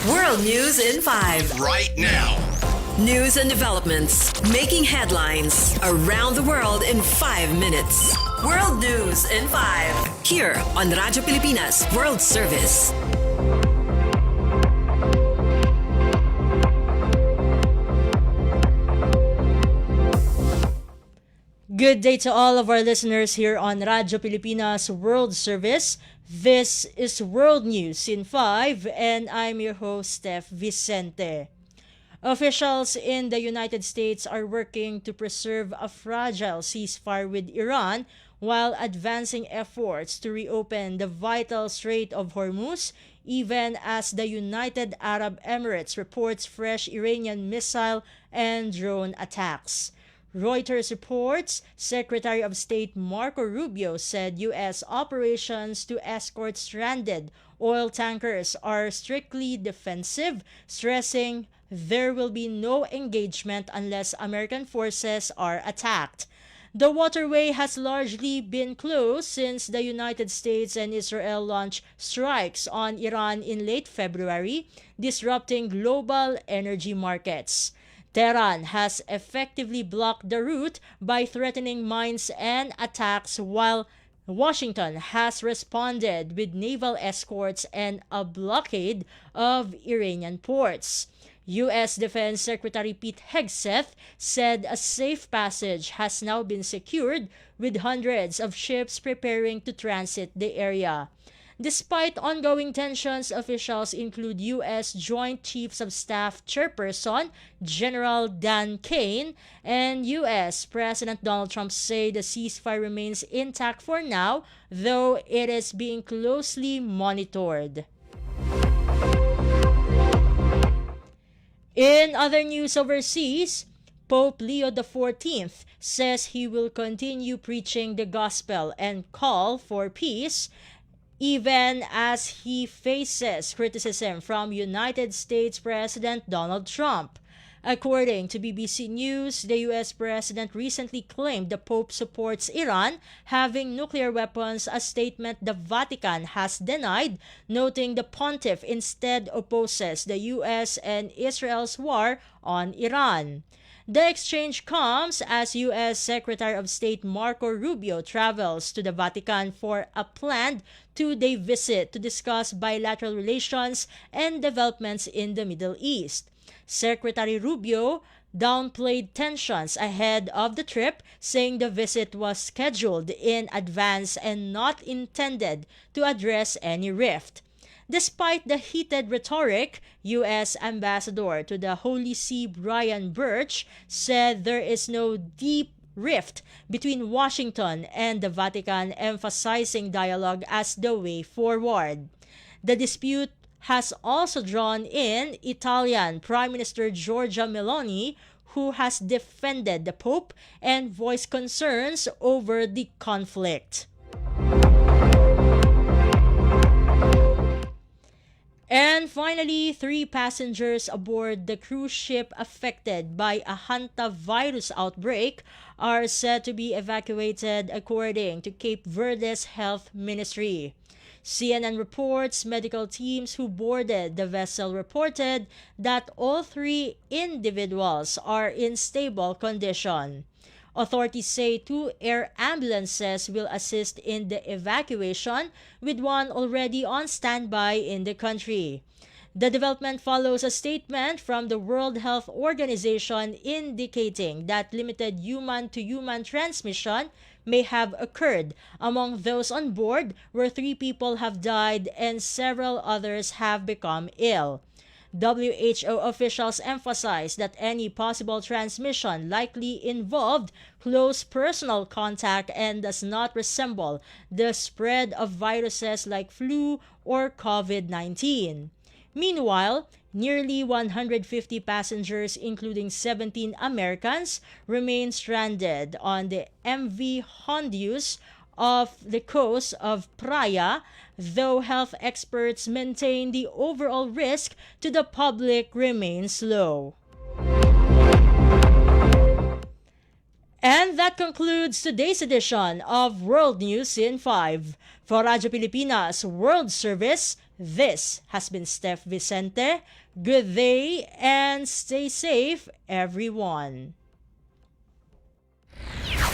World News in 5. Right now. News and developments making headlines around the world in 5 minutes. World News in 5. Here on Radyo Pilipinas World Service. Good day to all of our listeners here on Radyo Pilipinas World Service. This is World News in 5 and I'm your host, Steph Vicente. Officials in the United States are working to preserve a fragile ceasefire with Iran while advancing efforts to reopen the vital Strait of Hormuz, even as the United Arab Emirates reports fresh Iranian missile and drone attacks. Reuters reports Secretary of State Marco Rubio said U.S. operations to escort stranded oil tankers are strictly defensive, stressing there will be no engagement unless American forces are attacked. The waterway has largely been closed since the United States and Israel launched strikes on Iran in late February, disrupting global energy markets. Tehran has effectively blocked the route by threatening mines and attacks, while Washington has responded with naval escorts and a blockade of Iranian ports. U.S. Defense Secretary Pete Hegseth said a safe passage has now been secured, with hundreds of ships preparing to transit the area. Despite ongoing tensions, officials include U.S. Joint Chiefs of Staff Chairperson General Dan Kane and U.S. President Donald Trump say the ceasefire remains intact for now, though it is being closely monitored. In other news overseas, Pope Leo XIV says he will continue preaching the gospel and call for peace, even as he faces criticism from United States President Donald Trump. According to BBC News, the U.S. President recently claimed the Pope supports Iran having nuclear weapons, a statement the Vatican has denied, noting the pontiff instead opposes the U.S. and Israel's war on Iran. The exchange comes as U.S. Secretary of State Marco Rubio travels to the Vatican for a planned 2-day visit to discuss bilateral relations and developments in the Middle East. Secretary Rubio downplayed tensions ahead of the trip, saying the visit was scheduled in advance and not intended to address any rift. Despite the heated rhetoric, U.S. Ambassador to the Holy See Brian Birch said there is no deep rift between Washington and the Vatican, emphasizing dialogue as the way forward. The dispute has also drawn in Italian Prime Minister Giorgia Meloni, who has defended the Pope and voiced concerns over the conflict. And finally, 3 passengers aboard the cruise ship affected by a hantavirus outbreak are said to be evacuated, according to Cape Verde's health ministry. CNN reports medical teams who boarded the vessel reported that all 3 individuals are in stable condition. Authorities say 2 air ambulances will assist in the evacuation, with one already on standby in the country. The development follows a statement from the World Health Organization indicating that limited human-to-human transmission may have occurred among those on board, where 3 people have died and several others have become ill. WHO officials emphasize that any possible transmission likely involved close personal contact and does not resemble the spread of viruses like flu or COVID-19. Meanwhile, nearly 150 passengers, including 17 Americans, remain stranded on the MV Hondius off the coast of Praia, though health experts maintain the overall risk to the public remains low. And that concludes today's edition of World News in 5. For Radyo Pilipinas World Service, This has been Steph Vicente. Good day and stay safe, everyone.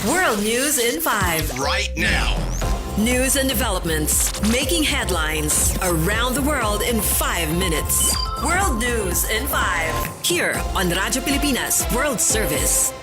World News in 5. Right now. News and developments making headlines around the world in 5 minutes. World News in 5. Here on Radyo Pilipinas World Service.